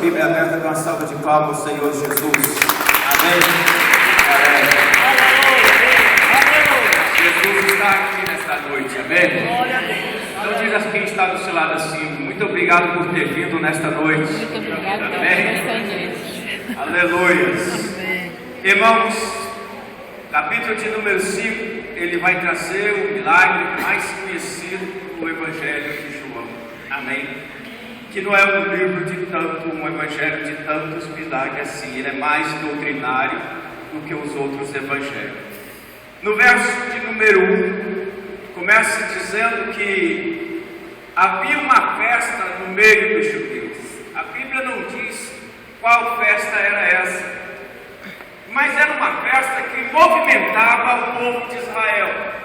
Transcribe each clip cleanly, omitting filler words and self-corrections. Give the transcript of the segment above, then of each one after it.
Bíblia aberta com uma salva de palmas ao Senhor Jesus. Amém? Jesus está aqui nesta noite, amém? Então diz a quem está do seu lado assim: muito obrigado por ter vindo nesta noite. Muito obrigado por amém? Aleluias. Irmãos, capítulo de número 5, ele vai trazer o milagre mais conhecido do Evangelho de João. Amém? Que não é um livro de um evangelho de tantos milagres assim, ele é mais doutrinário do que os outros evangelhos. No verso de número 1, começa dizendo que havia uma festa no meio dos judeus. A Bíblia não diz qual festa era essa, mas era uma festa que movimentava o povo de Israel.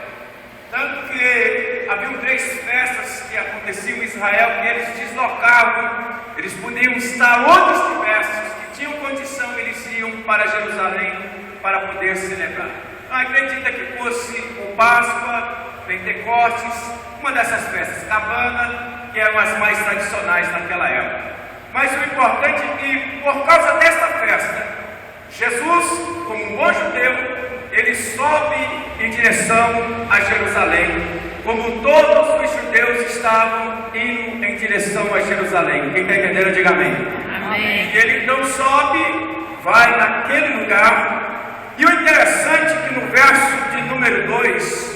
Tanto que haviam 3 festas que aconteciam em Israel, que eles deslocavam, eles podiam estar onde estivessem, que tinham condição, eles iam para Jerusalém para poder celebrar. Não acredita que fosse o Páscoa, Pentecostes, uma dessas festas, Cabana, que eram as mais tradicionais naquela época. Mas o importante é que, por causa desta festa, Jesus, como um bom judeu, ele sobe em direção a Jerusalém, como todos os judeus estavam indo em direção a Jerusalém. Quem está entendendo, diga amém. Amém. E ele então sobe, vai naquele lugar, e o interessante é que no verso de número 2,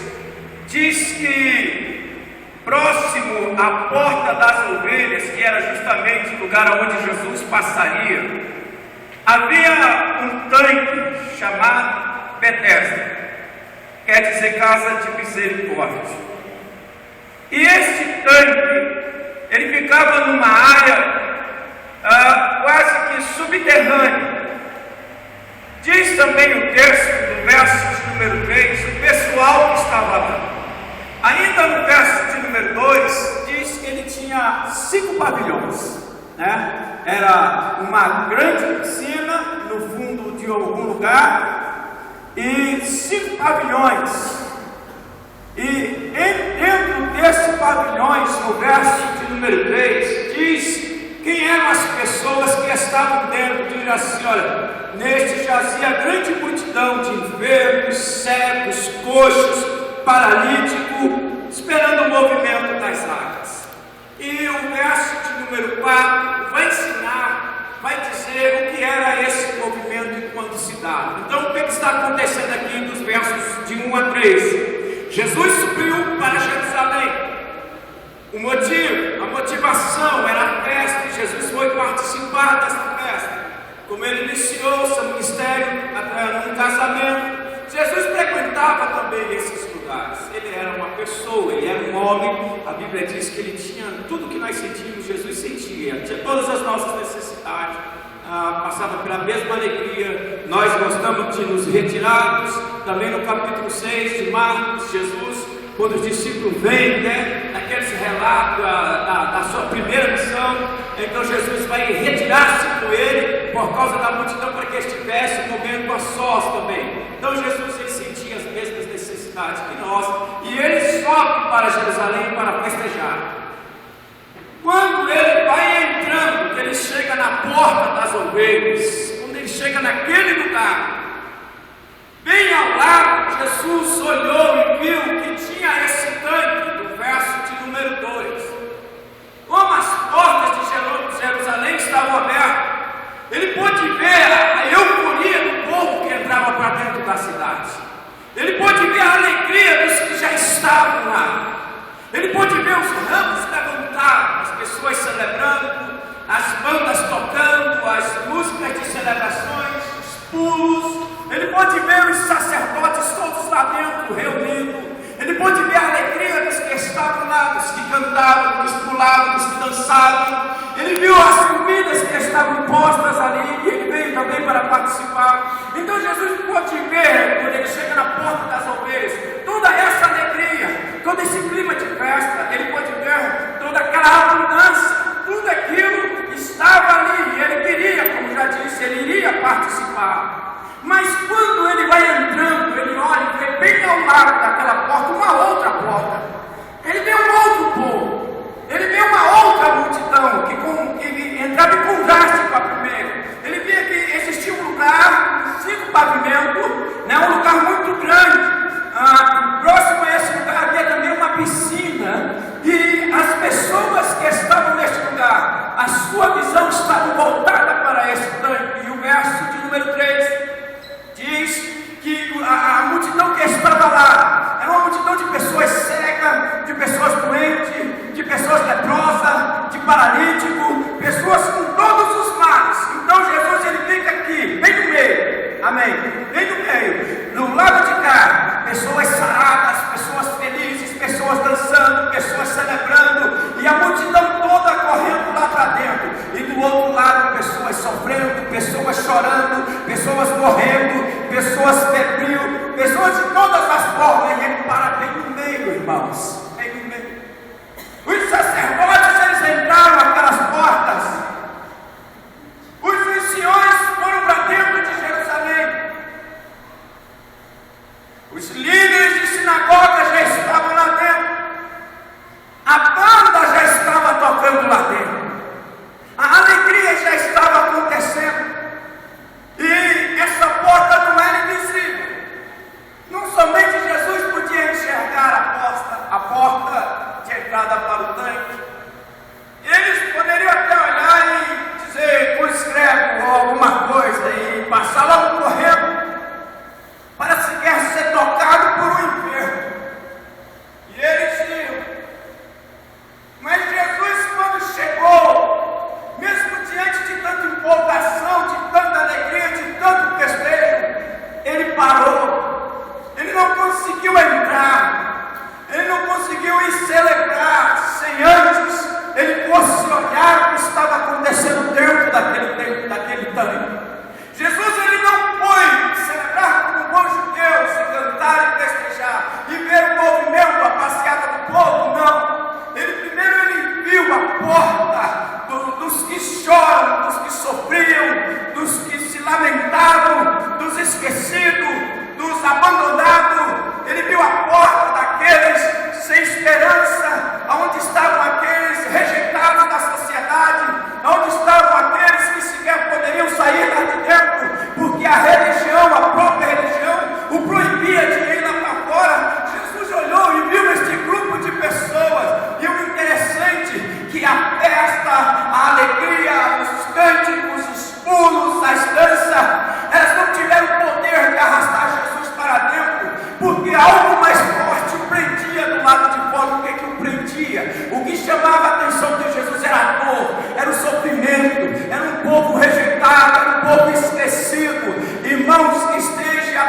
diz que próximo à porta das ovelhas, que era justamente o lugar onde Jesus passaria, havia um tanque chamado Betesda, quer dizer casa de misericórdia. E este tanque, ele ficava numa área quase que subterrânea. Diz também o texto do verso de número 3, o pessoal que estava lá. Ainda no verso de número 2, diz que ele tinha 5 pavilhões, né? Era uma grande piscina no fundo de algum lugar, e 5 pavilhões, e dentro desses pavilhões, no verso de número 3, diz quem eram as pessoas que estavam dentro. Diz assim: olha, neste jazia grande multidão de enfermos, cegos, coxos, paralíticos, esperando o movimento das águas. E o verso de número 4 vai ensinar, vai dizer o que era esse movimento e quando se dava. Então, o que está acontecendo aqui nos versos de 1 a 3? Jesus subiu para Jerusalém. O motivo, a motivação era a festa, e Jesus foi participar dessa festa. Como ele iniciou seu ministério num casamento, Jesus frequentava também esses lugares. Ele era uma pessoa, ele era um homem. A Bíblia diz que ele tinha tudo que nós sentimos, Jesus sentia, tinha todas as nossas necessidades, passava pela mesma alegria. Nós gostamos de nos retirarmos. Também no capítulo 6 de Marcos, Jesus, quando os discípulos vêm, né, naqueles relatos da sua primeira missão, então Jesus vai retirar-se com ele por causa da multidão, para que estivesse um momento a sós também. Então Jesus, ele sentia as mesmas necessidades que nós, e ele sobe para Jerusalém para festejar. Quando ele vai entrando, que ele chega na porta das ovelhas, quando ele chega naquele lugar, bem ao lado, Jesus olhou e viu que tinha esse tanque, do verso de número 2. Como as portas de Jerusalém estavam abertas, ele pôde ver a euforia do povo que entrava para dentro da cidade. Ele pôde ver a alegria dos que já estavam lá. Ele pôde ver os ramos levantados, as pessoas celebrando, as bandas tocando, as músicas de celebrações, os pulos. Ele pôde ver os sacerdotes todos lá dentro reunidos. Ele pôde ver a alegria dos que estavam lá, dos que cantavam, dos que pulavam, dos que dançavam. Ele viu as comidas que estavam postas ali, e ele veio também para participar. Então Jesus pôde ver, quando ele chega na porta das ovelhas, toda essa alegria, todo esse clima de festa. Ele pôde ver toda aquela abundância, tudo aquilo estava ali, e ele queria, como já disse, ele iria participar. Mas quando ele vai entrando, ele olha e vê bem ao lado daquela porta uma outra porta. Ele vê um outro povo, ele vê uma outra multidão que entrava em contraste com pessoas chorando, pessoas morrendo, pessoas febril, pessoas de todas as formas, e ele para bem no meio, irmãos, bem no meio. Os sacerdotes, eles entraram aquelas portas, os anciões foram para dentro de Jerusalém, os líderes de sinagoga já estavam lá dentro, a banda já estava tocando lá dentro, a alegria já estava acontecendo, e essa porta não era invisível. Não somente Jesus podia enxergar a porta de entrada para o tanque, eles poderiam até olhar e dizer, por escrevo ou alguma coisa, e passar logo correndo, para sequer ser tocado por um enfermo. E eles iam. Mas Jesus, quando chegou, mesmo diante de tanta empolgação, de tanta alegria, de tanto festejo, ele parou. Ele não conseguiu entrar. Ele não conseguiu ir celebrar sem antes ele fosse olhar o que estava acontecendo dentro daquele tanque. Jesus, ele não foi celebrar como um bom judeu, se cantar e festejar e ver o movimento, a passeada do povo, não. Ele primeiro viu a porta dos que choram, dos que sofriam, dos que se lamentavam, dos esquecidos, dos abandonados. Ele viu a porta daqueles sem esperança, onde estavam aqueles rejeitados da sociedade, onde estavam aqueles que sequer poderiam sair lá de dentro, porque a religião, a própria religião, o proibia de ir lá para fora. Jesus olhou e viu este grupo de pessoas, e o interessante que a festa, a alegria, os cânticos, os pulos, as danças, elas não tiveram poder de arrastar Jesus para dentro, porque algo mais forte o prendia do lado de fora. O que o prendia? O que chamava a atenção de Jesus era a dor, era o sofrimento, era um povo rejeitado, era um povo esquecido. Irmãos, que esteja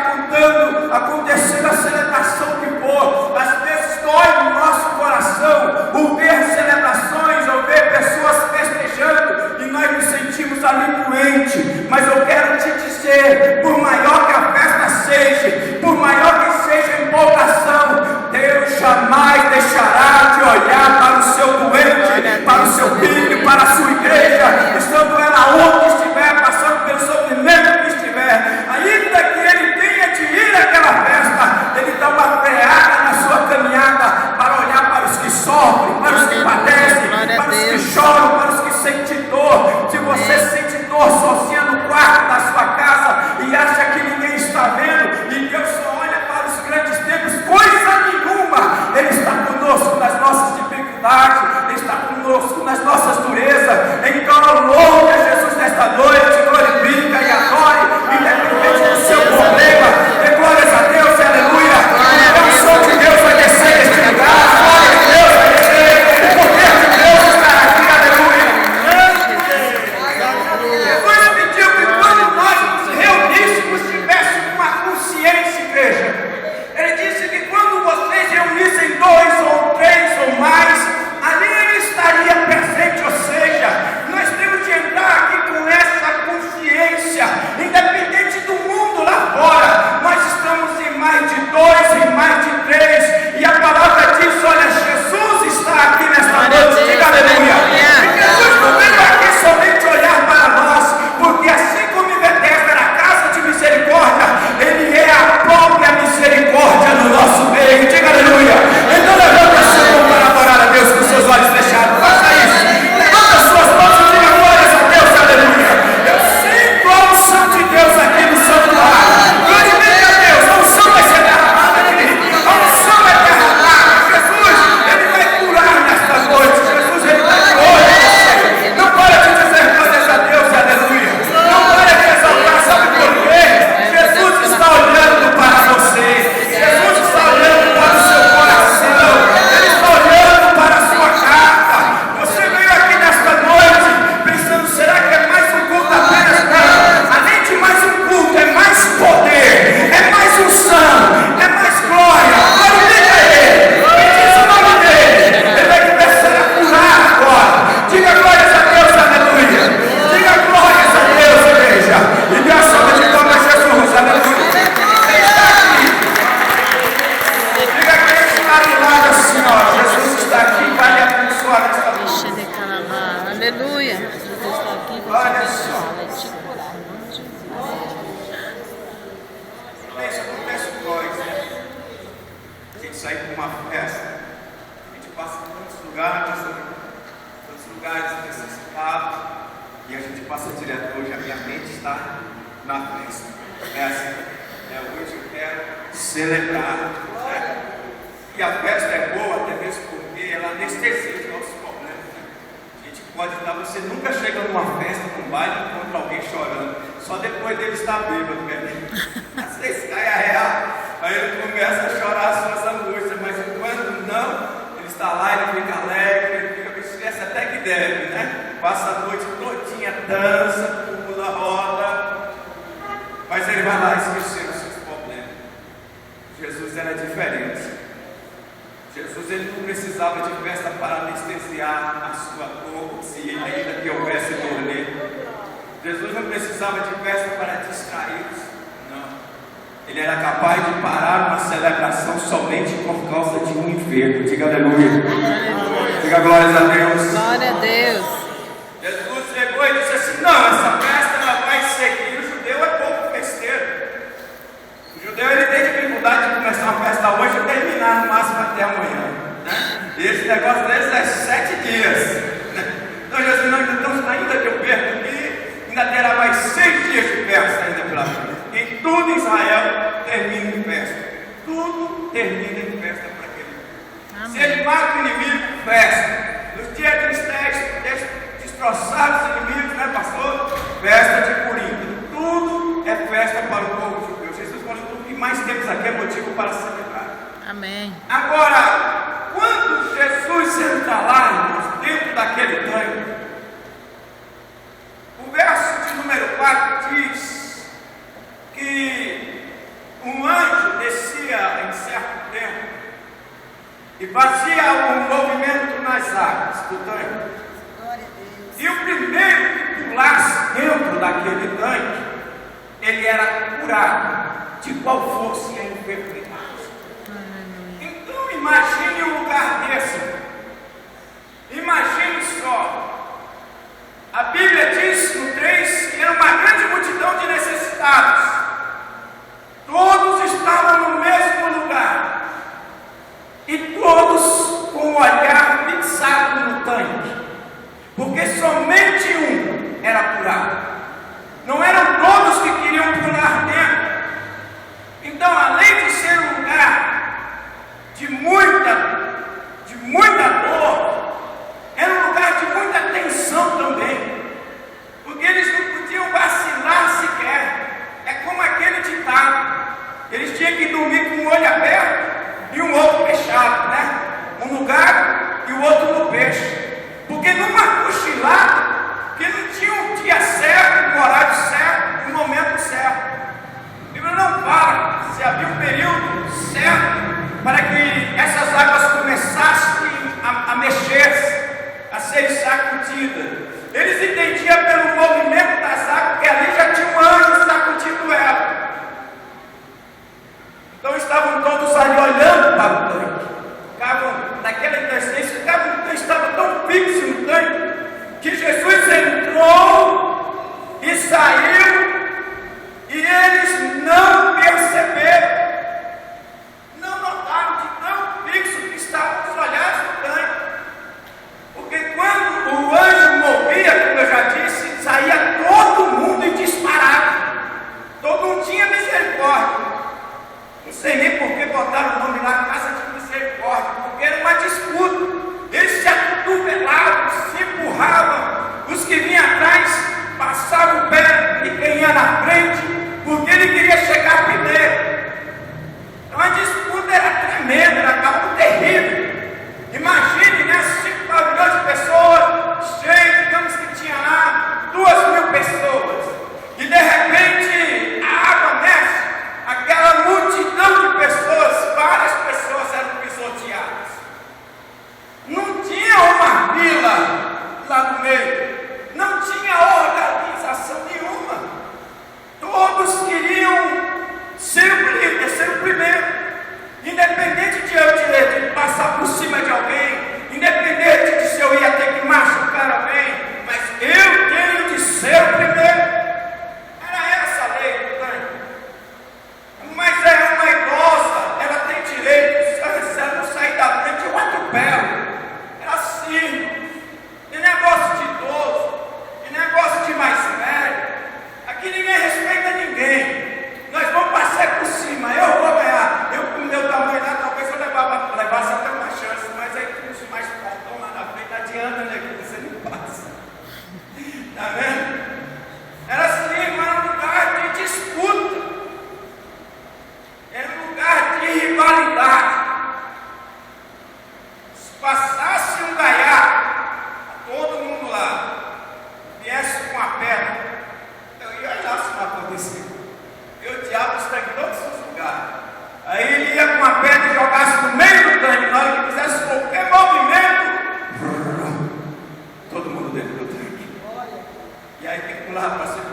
acontecendo a celebração que for, às vezes dói no nosso coração o ver celebrações, ou ver pessoas festejando, e nós nos sentimos ali doentes. Mas eu quero te dizer, por maior que a festa seja, por maior que seja a empolgação, Deus jamais deixará de olhar para o seu doente, para o seu filho, para a sua igreja, estando ela onde estiver, passando pelo sofrimento que estiver. Ainda que ele tenha de ir àquela festa, ele dá uma freada na sua caminhada para olhar para os que sofrem, para os que padecem, para os que choram, para os que sentem dor. Se você sente dor sozinha no quarto da sua casa e acha que ninguém está vendo, e Deus só olha para os grandes tempos, coisa nenhuma. Ele está conosco nas nossas dificuldades, Ele está conosco nas nossas durezas. Então passa direto hoje, a minha mente está na festa. Hoje eu quero celebrar. E a festa é boa, até mesmo porque ela anestesia os nossos problemas. A gente pode estar, você nunca chega numa festa, num baile, e encontra alguém chorando. Só depois dele estar bêbado, às vezes cai a real, aí ele começa a chorar as suas angústias, mas enquanto não, ele está lá, ele fica alegre, ele fica, esquece até que deve, né? Passa a noite todinha, dança, pula, roda, mas ele vai lá esquecer os seus problemas. Jesus era diferente. Jesus ele não precisava de festa para anestesiar a sua dor, se ainda que houvesse dor nele. Jesus não precisava de festa para distraí-los, não. Ele era capaz de parar uma celebração somente por causa de um enfermo. Diga aleluia. Diga glórias a Deus. Glória a Deus. Jesus chegou e disse assim: não, essa festa ela vai seguir. O judeu é pouco festeiro. O judeu ele tem dificuldade de começar uma festa hoje e terminar no máximo até amanhã, né? E esse negócio deles é 7 dias, né? Então Jesus não, então ainda que eu perco aqui, ainda terá mais 6 dias de festa ainda pela frente. E tudo em Israel termina em festa. Tudo termina em festa para aquele. Amém. Se ele mata o inimigo, festa. Nos dias de destroçar os inimigos, né, pastor? Festa de Purim. Tudo é festa para o povo judeu. Jesus falou: tudo que mais temos aqui é motivo para celebrar. Amém. Agora, quando Jesus entra lá, irmãos, dentro daquele tanque, o verso de número 4 diz que um anjo descia em certo tempo e fazia um movimento nas águas do tanque. E o primeiro que pulasse dentro daquele tanque, ele era curado de qual fosse a enfermidade. Então imagine um lugar desse. Imagine só. A Bíblia diz no 3 que era uma grande multidão de necessitados. Todos estavam no mesmo lugar. E todos com o olhar fixado no tanque. Porque somente um era curado. Não eram todos que queriam pular dentro. Então, além de ser um lugar de muita dor, era um lugar de muita tensão também. Porque eles não podiam vacilar sequer. É como aquele ditado: eles tinham que dormir com um olho aberto e um outro fechado, né? Um lugar e o outro no peixe. Porque numa cochilada, que não tinha um dia certo, um horário certo, um momento certo. A Bíblia não fala se havia um período certo para que essas águas começassem a mexer-se, a serem sacudidas. Eles entendiam pelo movimento das águas que ali já tinha um anjo sacudindo ela. Então estavam todos ali olhando para o tanque. Ficavam naquela intercessão, estavam tão fixos no tanque que Jesus entrou e saiu e eles não perceberam, não notaram de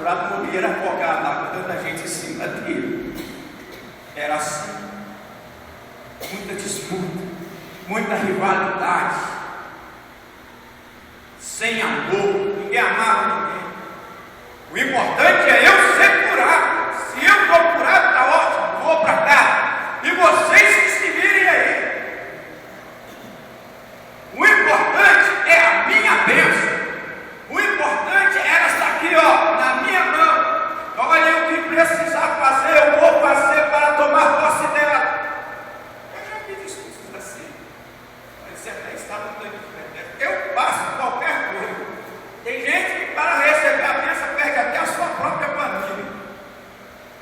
aposentado, morria, era afogado lá, com tanta gente em cima dele. Era assim, muita disputa, muita rivalidade, sem amor, ninguém amava ninguém. O importante é eu ser curado. Se eu estou curado, está ótimo, vou para cá. E vocês que se virem aí. O importante é a minha bênção. O importante é essa aqui, ó, na minha mão. Olha o que precisar fazer, eu vou fazer para tomar posse dela. Eu já vi discursos assim. Mas até estava no plano de eu faço qualquer coisa. Tem gente que para receber a bênção perde até a sua própria família.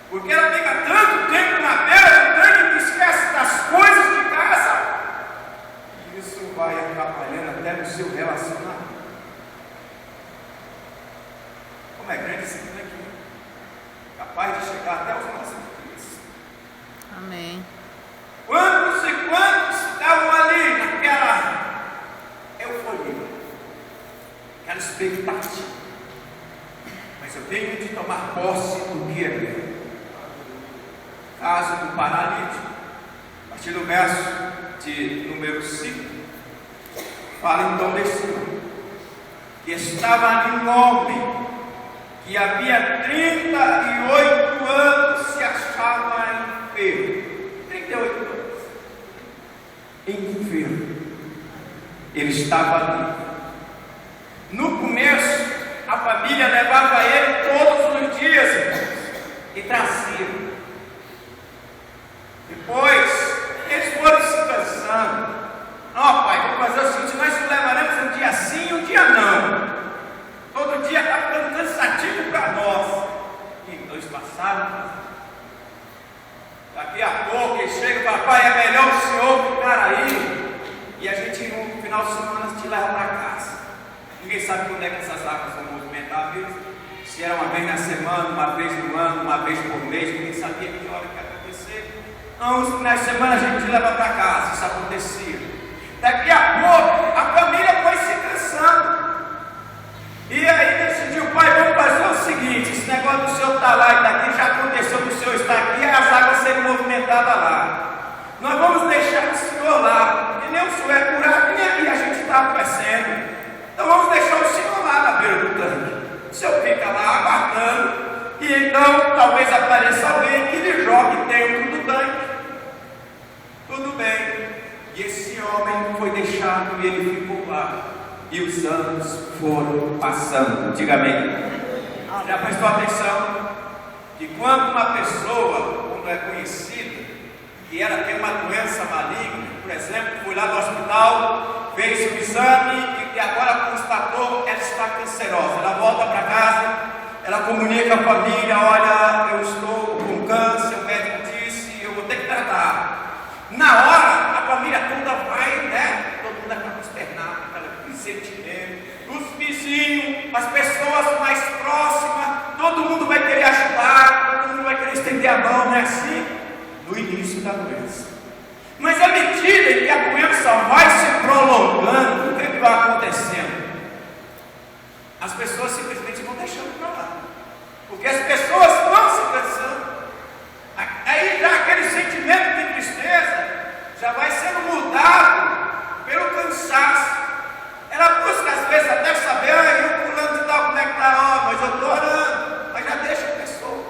Porque ela fica tanto tempo na beira do tanque que esquece das coisas de casa. E isso vai atrapalhando até no seu relacionamento. Como é grande esse tanque, né? Capaz de chegar até os nossos dias. Amém. Quantos e quantos estavam ali naquela euforia, aquela expectativa. Mas eu tenho de tomar posse do que é meu. Caso do paralítico, a partir do verso de número 5, fala então desse homem, que estava ali um homem, que havia 38 anos se achava enfermo. 38 anos. Enfermo. Ele estava ali. No começo, a família levava ele todos os dias, irmãos, e trazia. Depois, eles foram se cansando. Ó, pai, vamos fazer o seguinte: nós o levaremos um dia sim e um dia não. Todo dia está ficando cansativo para nós. E então eles passaram. Daqui a pouco eles chegam e falam: pai, é melhor o senhor ficar aí. E a gente no final de semana te leva para casa. Ninguém sabe quando é que essas águas vão movimentar a vida. Se era uma vez na semana, uma vez no ano, uma vez por mês, ninguém sabia que hora que ia acontecer. Então, os finais de semana a gente leva para casa. Isso acontecia. Daqui a pouco a família foi se cansando. E aí decidiu: pai, vamos fazer o seguinte: esse negócio do senhor estar lá e daqui já aconteceu, do senhor estar aqui e as águas serem movimentadas lá. Nós vamos deixar o senhor lá, e nem o senhor é curado, e nem aqui a gente está aparecendo. Então vamos deixar o senhor lá na beira do tanque. O senhor fica lá aguardando, e então talvez apareça alguém que lhe jogue dentro do tanque. Tudo bem. E esse homem foi deixado e ele ficou lá. E os anos foram passando. Diga amém. Já prestou atenção que quando uma pessoa, quando é conhecida, que ela tem uma doença maligna, por exemplo, foi lá no hospital, fez o exame e agora constatou, ela está cancerosa. Ela volta para casa, ela comunica à família: olha, eu estou com câncer, o médico disse, eu vou ter que tratar. Na hora, a família toda vai, né? Todo mundo acaba externado, aquele sentimento. Os vizinhos, as pessoas mais próximas, todo mundo vai querer ajudar, todo mundo vai querer estender a mão, não é assim? No início da doença. Mas à medida em que a doença vai se prolongando, o que vai acontecendo? As pessoas simplesmente vão deixando para lá. Porque as pessoas vão se cansando. Aí já aquele sentimento de tristeza já vai sendo mudado pelo cansaço. Ela busca às vezes até saber: e o fulano de tal, como é que está? Mas eu estou orando. Mas já deixa a pessoa.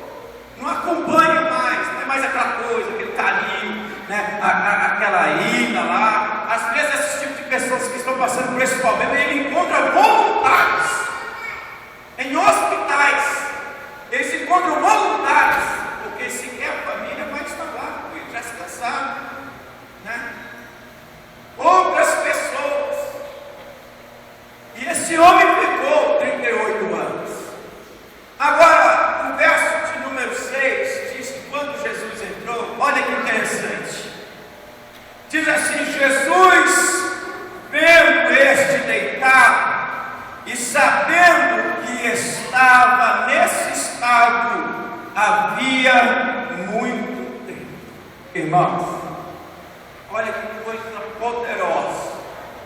Não acompanha mais, não é mais aquela coisa, aquele carinho, né? Aquela ida lá. Às vezes esse tipo de pessoas que estão passando por esse problema, ele encontra voluntários em hospitais. Eles encontram voluntários, porque sequer a família vai estar lá, porque já se cansaram, né? Outras pessoas. E esse homem ficou 38 anos. Agora, o verso de número 6 diz que quando Jesus entrou, olha que interessante. Diz assim: Jesus, vendo este deitado e sabendo que estava nesse estado havia muito tempo. Irmãos, olha que coisa poderosa.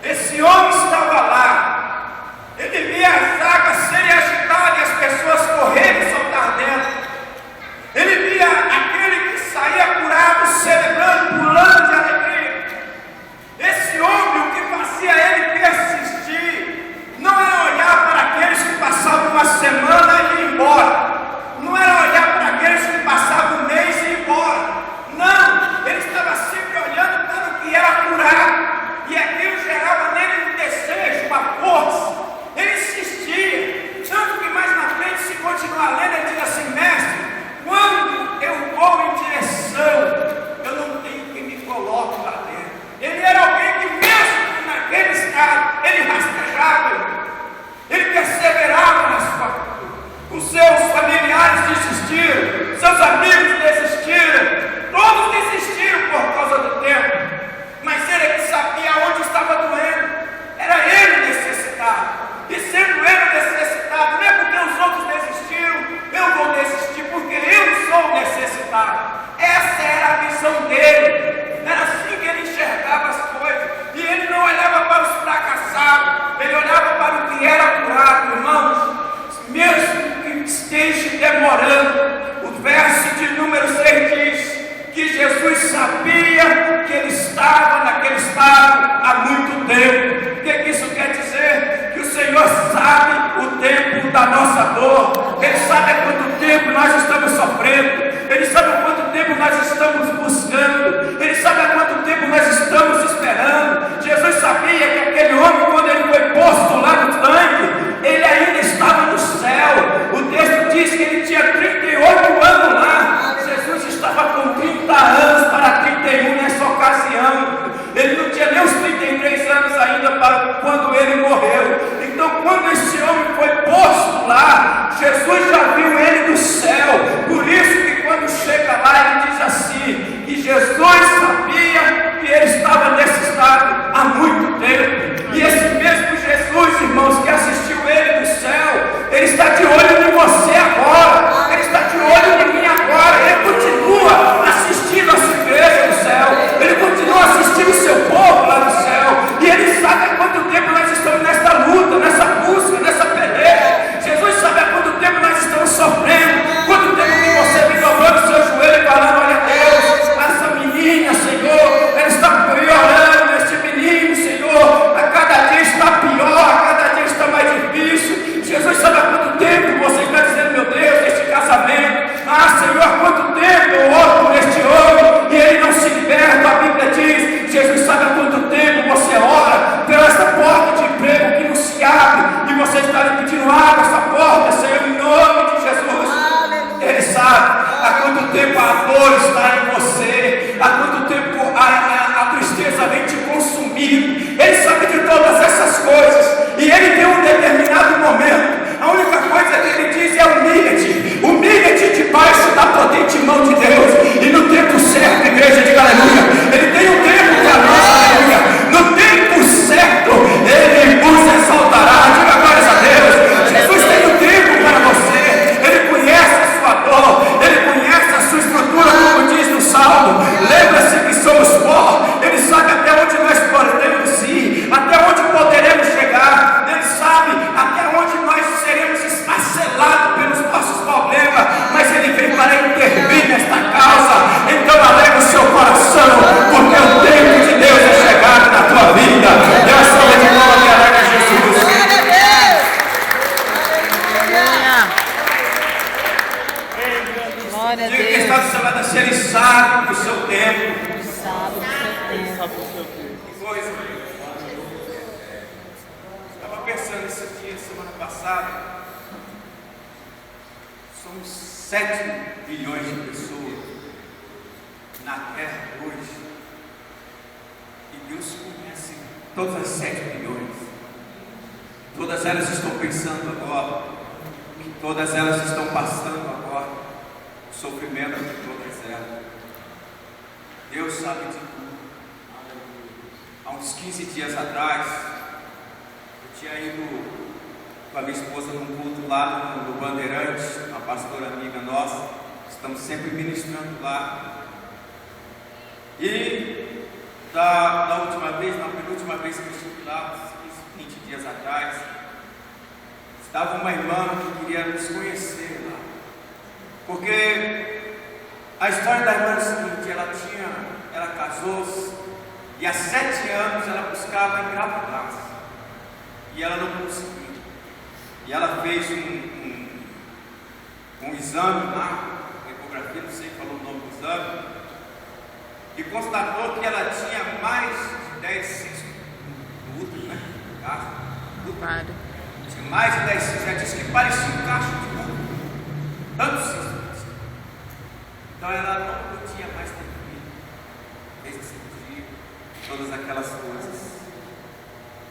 Esse homem estava lá, ele via as águas serem agitadas e as pessoas correrem sobre seus familiares desistiram, seus amigos desistiram, todos desistiram por causa do tempo, mas ele é que sabia onde estava doendo, era ele necessitado, e sendo ele necessitado, não é porque os outros desistiram, eu vou desistir, porque eu sou necessitado. Essa era a visão dele, era assim que ele enxergava as coisas, e ele não olhava para os fracassados, ele olhava para o que era curado, irmãos, mesmo que esteja demorando. O verso de número 6 diz que Jesus sabia que ele estava naquele estado há muito tempo. O que isso quer dizer? Que o Senhor sabe o tempo da nossa dor, Ele sabe há quanto tempo nós estamos sofrendo, Ele sabe há quanto tempo nós estamos buscando, Ele sabe há quanto tempo nós estamos esperando. Jesus sabia que aquele homem, quando ele foi posto lá no tanque, ele ainda estava no céu. O texto diz que ele tinha 38 anos lá. Jesus estava com 30 anos para 31 nessa ocasião. Ele não tinha nem os 33 anos ainda para quando ele morreu. Então, quando esse homem foi posto lá, Jesus já viu ele do céu. Por isso que quando chega lá, ele diz assim, que Jesus sabia que ele estava nesse estado há muito tempo. E esse mesmo Jesus, irmãos, que assistiu ele do céu, ele está de olho em você agora, ele está de olho em mim agora, ele continua assistindo a sua igreja no céu, ele continua assistindo o seu povo lá no céu, e ele sabe há quanto tempo nós estamos nesta luta, nessa busca, nessa peleja. Jesus sabe há quanto tempo nós estamos sofrendo, quanto tempo que você vem dobrando o seu joelho e falando, olha Deus, essa menina, Senhor, ela está piorando, este menino, Senhor, a cada dia está pior, a cada dia está mais difícil. Jesus sabe há quanto tempo você está dizendo, meu Deus, este casamento, Senhor, há quanto tempo eu oro por este homem e ele não se liberta. A Bíblia diz, Jesus sabe há quanto tempo você ora pela essa porta de emprego que não se abre e você está lhe pedindo, abre essa porta, Senhor, em nome de Jesus. Ele sabe há quanto tempo a dor está em você, há quanto tempo a tristeza vem te consumir. Ele sabe de todas essas coisas e ele tem um determinado momento. A única coisa que ele diz é humilha-te, humilha-te debaixo da potente mão de Deus. E no tempo certo, igreja, diga aleluia, ele tem um tempo para nós, aleluia. No tempo certo, ele vos exaltará, diga glórias a Deus. Jesus tem um tempo para você, ele conhece a sua dor, ele conhece a sua estrutura, como diz no Salmo. Lembra-se que somos pó, ele sabe até onde nós podemos ir, até onde poderemos chegar, ele sabe até onde nós seremos esparcelados pelos nossos problemas, mas ele vem para intervir nesta causa. Então alegra o seu coração, porque o tempo de Deus é chegado na tua vida. Deus salve de novo e alegra Jesus. Glória a Diga que Deus. está do seu lado, se ele sabe do seu tempo. Que coisa. Estava pensando esses dias, semana passada, somos 7 bilhões de pessoas na Terra hoje, e Deus conhece todas as 7 bilhões. Todas elas estão pensando agora, que todas elas estão passando agora, o sofrimento de todas elas. Deus sabe de tudo. Há uns 15 dias atrás, eu tinha ido com a minha esposa num culto lá no Bandeirantes, uma pastora amiga nossa, estamos sempre ministrando lá. E da última vez, na penúltima vez que eu estive lá, uns 20 dias atrás, estava uma irmã que queria nos conhecer lá, porque a história da irmã é o seguinte: ela casou-se e há 7 anos ela buscava engravidar e ela não conseguiu. E ela fez um exame lá, uma ecografia, não sei qual é o nome do exame, e constatou que ela tinha mais de 10 cistos no útero, né? Tinha mais de 10 cistos, já disse que parecia um cacho de útero, tantos cistos. Então ela não podia mais ter filho, fez a cirurgia, todas aquelas coisas.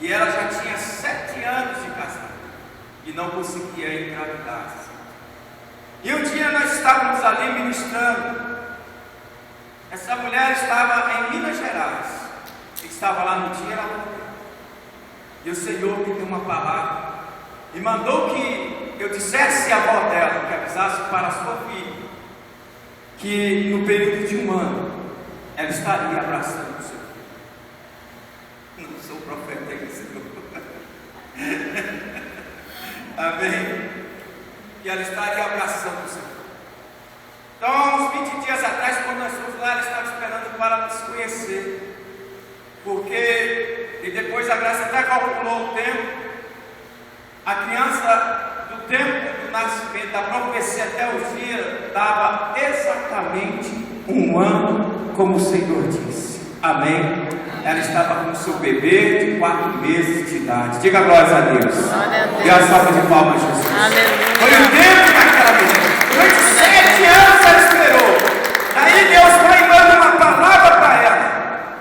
E ela já tinha 7 anos de casada e não conseguia engravidar. estávamos ali ministrando, essa mulher estava em Minas Gerais, estava lá no dia, ela morreu. E o Senhor me deu uma palavra e mandou que eu dissesse à avó dela, que avisasse para a sua filha, que no período de um ano ela estaria abraçando o Senhor. Não sou profeta aí, Senhor. Amém? E ela estaria abraçando o Senhor. Então, há uns 20 dias atrás, quando nós fomos lá, ela estava esperando para nos conhecer. Porque, e depois a Graça até calculou o tempo, a criança do tempo do nascimento, da profecia até o dia, dava exatamente um ano, como o Senhor disse. Amém? Ela estava com seu bebê de 4 meses de idade. Diga glórias a Deus. Dê a salva de palmas, Jesus. Aleluia. Foi o tempo daquela menina. Durante 7 anos ela esperou. Daí Deus vai e manda uma palavra para ela.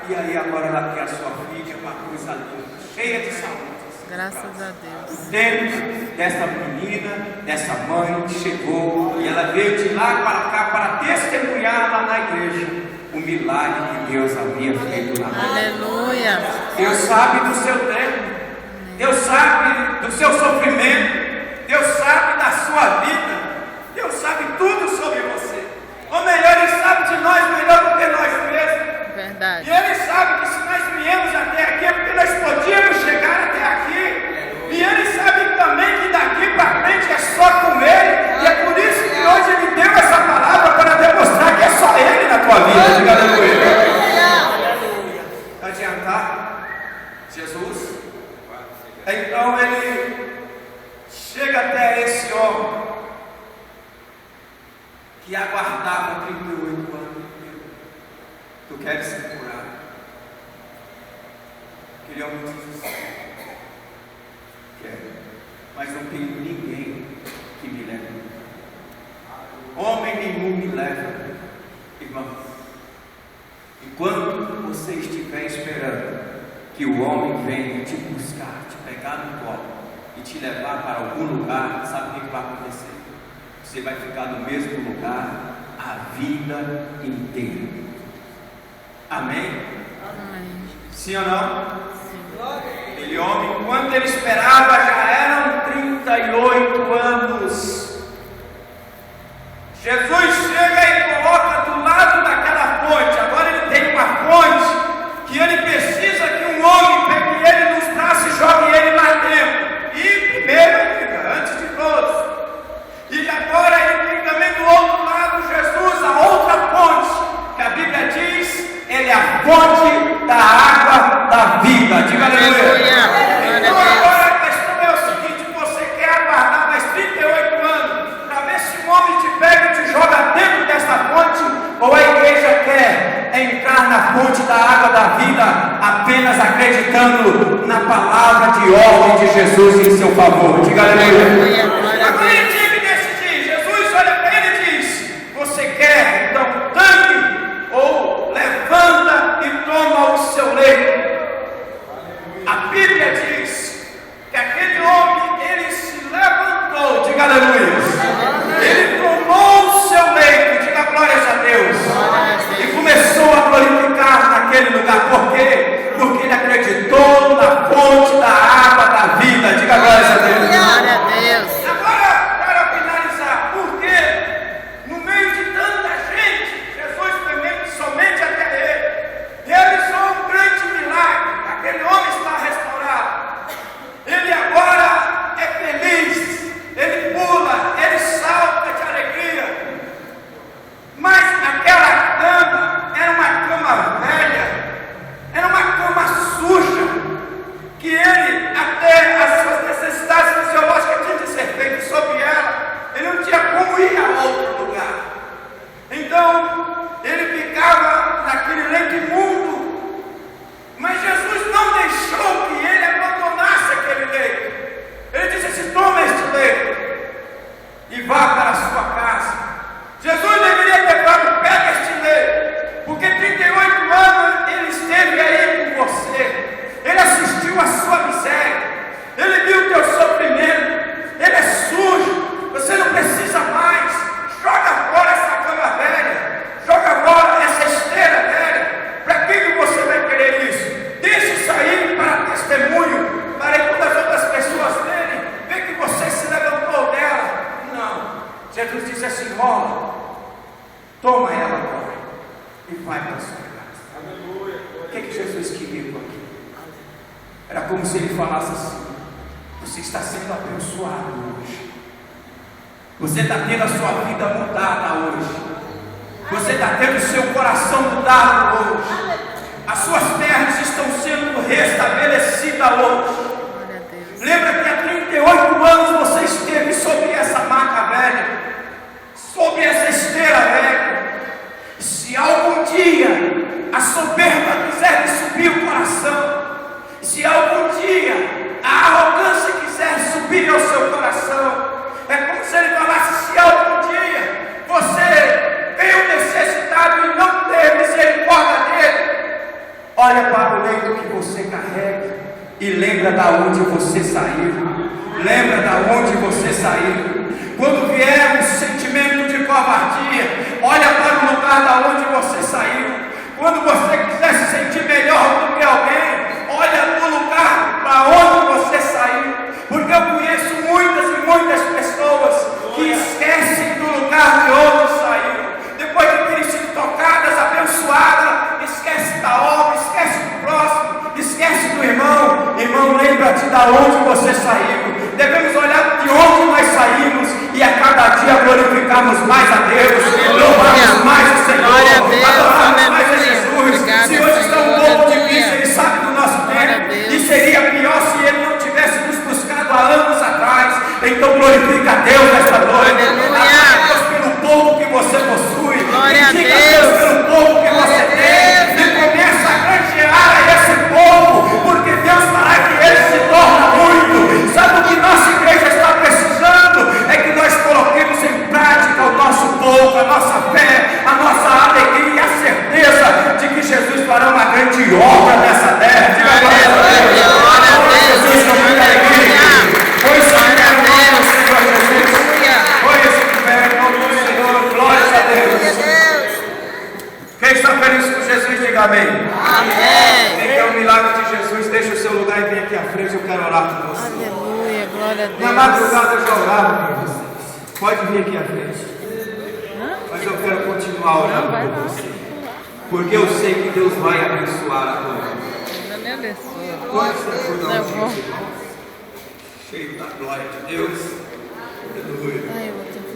E aí agora ela tem a sua filha, uma coisa linda, cheia de saúde. Graças a Deus. O tempo dessa menina, dessa mãe, chegou e ela veio de lá para cá para testemunhar lá na igreja o milagre que Deus havia feito na vida. Aleluia. Deus sabe do seu tempo, Deus sabe do seu sofrimento, Deus sabe da sua vida, Deus sabe tudo sobre você. Ou melhor, Ele sabe de nós melhor do que nós mesmos. Verdade. E Ele sabe que se nós viemos até aqui é porque nós podíamos chegar até aqui. E Ele sabe também que daqui para frente é só com Ele. E é por isso que hoje Ele deu essa palavra para demonstrar que é só Ele na tua vida. Diga aleluia. Não adiantar. Jesus. Então Ele chega até esse homem que aguardava 38 anos. Tu queres ser curado? Aquele homem diz assim: quero, mas não tenho ninguém que me leve. Homem nenhum me leva. Irmãos, enquanto você estiver esperando que o homem venha te buscar, te pegar no colo e te levar para algum lugar, sabe o que vai acontecer? Você vai ficar no mesmo lugar a vida inteira. Amém? Amém. Sim ou não? Sim. Aquele homem, enquanto ele esperava, já eram 38 anos. Jesus chega e coloca do lado daquela fonte. Agora ele tem uma fonte que ele precisa que um homem pegue ele nos braços e jogue ele lá dentro. E primeiro, antes de todos. E agora ele tem também do outro lado Jesus, a outra fonte, que a Bíblia diz, ele é a fonte da água da vida. Diga aleluia. Então agora a questão é o seguinte: você quer aguardar mais 38 anos para ver se um homem te pega e te joga dentro dessa fonte, ou a igreja quer entrar na fonte da água da vida apenas acreditando na palavra de ordem de Jesus em seu favor? Diga aleluia. Agora ele tinha que decidir. Jesus olha para ele e diz: você quer então tanque ou levanta e toma o seu leito? A Bíblia diz que aquele homem, ele se levantou, diga aleluia. Ele tomou o seu leito, diga glórias a Deus, e começou a glorificar naquele lugar. Por quê? Porque ele acreditou na fonte da água da vida. Diga glórias a Deus. Glória a Deus. Agora, para finalizar, porque no meio de tanta gente, Jesus foi somente até ele, realizou um grande milagre. Aquele homem está restaurado. Ele agora é feliz. Ele pula, ele salta de alegria. Mas aquela cama era uma cama velha, era uma cama suja, que ele, até as suas necessidades fisiológicas tinham de ser feitas sobre ela, ele não tinha como ir a outro lugar. Então, ele ficava naquele leito imundo, mas Jesus não deixou que ele abandonasse aquele leito. Ele disse assim: toma este leito e vá para a sua casa. Jesus deveria ter falado: pega este leito, porque 38 anos ele esteve aí com você, ele assistiu a sua miséria, ele viu o teu sofrimento, ele é sujo, você não precisa mais, joga fora assim: ó, toma ela agora e vai para a sua casa. Aleluia. O que Jesus queria com aquilo? Era como se ele falasse assim: você está sendo abençoado hoje. Você está tendo a sua vida mudada hoje. Você está tendo o seu coração mudado hoje. As suas pernas estão sendo restabelecidas hoje. Lembra que há 38 anos você esteve sobre essa maca velha, sobre essa esteira velha. Se algum dia a soberba quiser subir o coração, se algum dia a arrogância quiser subir ao seu coração, é como se ele falasse: se algum dia você veio necessitado e não teve misericórdia dele, olha para o leito que você carrega e lembra da onde você saiu. Lembra da onde você saiu. Quando vier um sentimento de covardia, olha para o lugar da onde você saiu. Quando você quiser se sentir melhor do que alguém, olha para o lugar para onde você saiu. Porque eu conheço muitas e muitas pessoas que esquecem do lugar de onde saiu. Depois de terem sido tocadas, abençoadas, esquece da obra, esquece do próximo, esquece do irmão. Irmão, lembra-te da onde você saiu. Devemos olhar de onde nós saímos e a cada dia glorificarmos mais a Deus, louvarmos mais o Senhor, adorarmos mais a Jesus. Se hoje está um pouco difícil, Ele sabe do nosso tempo, e seria pior se Ele não tivesse nos buscado há anos atrás. Então glorifica a Deus nesta noite. Adore a Deus pelo povo que você possui. Glorifica a Deus pelo povo que você tem. E começa a granjear a esse povo, porque Deus fará que ele se torne muito. Sabe o que nossa igreja está precisando? É que nós coloquemos em prática o nosso povo, a nossa fé, a nossa alegria e a certeza de que Jesus fará uma grande obra nessa terra. Diga glória a Deus. Jesus, com muita alegria. Pois se tiver o nome do Senhor Jesus. Pois se tiver o nome do Senhor, glória a Deus. Quem está feliz com Jesus, diga amém. Amém. Quem quer o milagre de Jesus, deixa o seu lugar e vem aqui à frente, eu quero orar por você. Aleluia, glória a Deus. Na madrugada eu já orava por vocês. Pode vir aqui à frente. Mas eu quero continuar orando por você. Porque eu sei que Deus vai abençoar a tua vida. Não me abençoa. Pode ser cheio da glória de Deus. Aleluia. Ai, eu vou ter que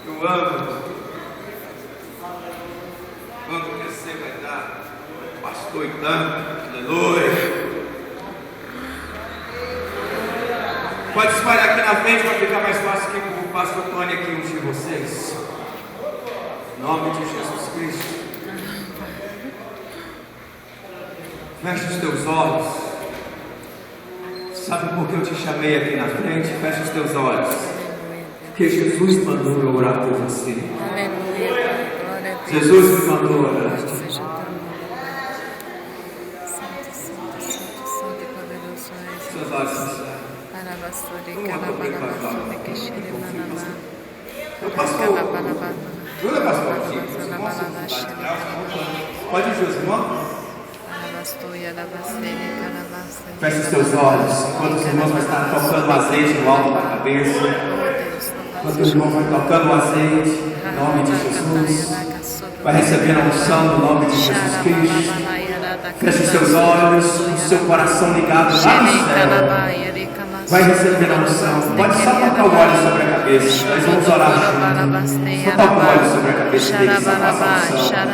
Eu amo. Quando crescer vai dar pastor e tanto. Aleluia. Pode espalhar aqui na frente para ficar mais fácil que o pastor Tony aqui ungir vocês. Em nome de Jesus Cristo. Feche os teus olhos. Sabe por que eu te chamei aqui na frente? Feche os teus olhos. Porque Jesus mandou eu orar por você. Aleluia, glória a Deus. Jesus me mandou orar. Seja teu nome. Santo, santo, santo, santo e poderoso és. Seus olhos sinceros. Parabastori, calabalabastori, que xere manabá. Eu passo por Jura, pastor? Pode ir, Josimão? Feche os teus olhos. Enquanto os irmãos vão estar tocando o azeite no alto da cabeça. Enquanto os irmãos vão tocando o azeite, em nome de Jesus. Vai receber a unção no nome de Jesus Cristo. Feche os teus olhos, o seu coração ligado lá no céu. Vai receber a unção. Pode só tocar o óleo sobre a cabeça. Nós vamos orar juntos. Só toca o óleo sobre a cabeça dele, só faça a unção.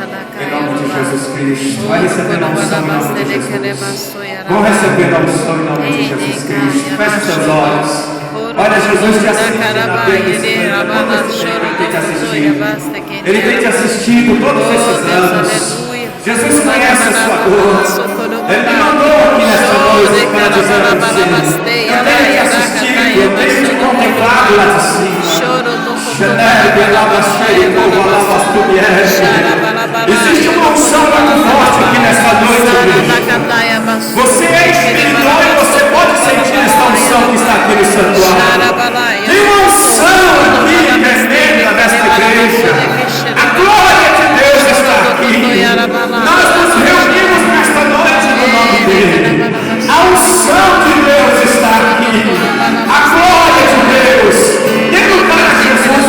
Em nome de Jesus Cristo. Vai receber a unção em nome de Jesus. Vão receber a unção em nome de Jesus Cristo. Feche os seus olhos. Olha, Jesus te assiste na Ele tem te assistido. Ele tem te assistido todos esses anos. Jesus conhece a sua dor. Ele me mandou aqui nessa noite para dizer a você: eu tenho te assistido, eu tenho te contemplado lá de cima. Existe uma unção muito forte aqui nessa noite. Você é espiritual e você pode sentir essa unção que está aqui no santuário. Tem uma unção aqui tremenda nesta igreja. A glória de Deus está aqui. Nós nos reunimos nesta noite no nome dele. A unção de Deus está aqui. A glória de Deus. Tem lugar a Jesus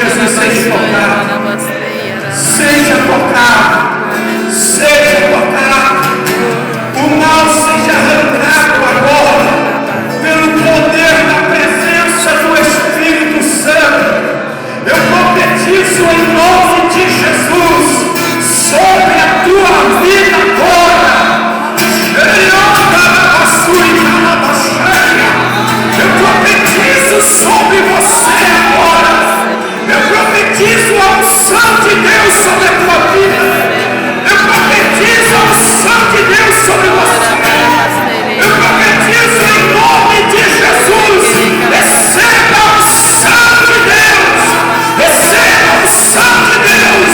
Jesus seja tocado. Seja tocado. Seja tocado. O mal seja arrancado agora pelo poder da presença do Espírito Santo. Eu profetizo em nome de Jesus sobre a tua vida agora. Eu profetizo sobre você agora. Eu profetizo a unção de Deus sobre a tua vida. Eu profetizo a unção de Deus sobre você. Eu profetizo em nome de Jesus. Receba a unção de Deus. Receba a unção de Deus.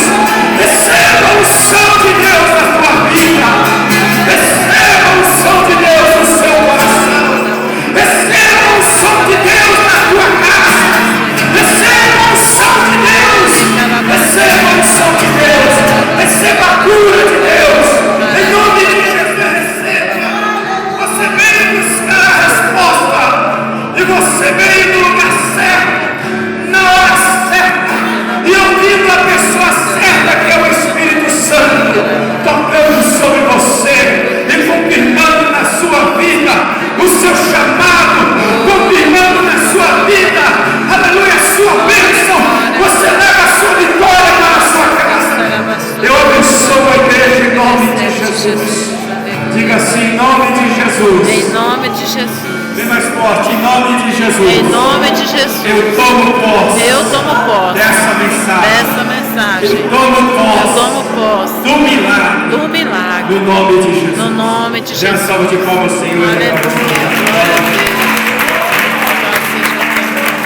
Receba a unção de Deus na tua vida. Receba a unção de Deus no seu coração. Receba a unção de Deus na tua casa. Receba a unção de Deus. Receba a unção de Deus. Receba a cura de Deus. Em nome de Jesus, receba. Você veio buscar a resposta. E você veio no lugar certo, na hora certa. E ouvindo a pessoa certa, que é o Espírito Santo, tocando sobre você e confirmando na sua vida o seu chamado, confirmando na sua vida, aleluia, a sua bênção. Você leva a sua vitória para a sua casa. Eu abençoo a igreja em nome de Jesus. Diga assim, em nome de Jesus. Em nome de Jesus. Bem mais forte, em nome de Jesus. Em nome de Jesus. Eu tomo posse. Eu tomo posse Dessa mensagem. dessa mensagem. Eu tomo posse. Eu tomo posse Do milagre. do milagre. No nome de Jesus. No nome de Já Jesus. salva de palmas, Senhor. Aleluia.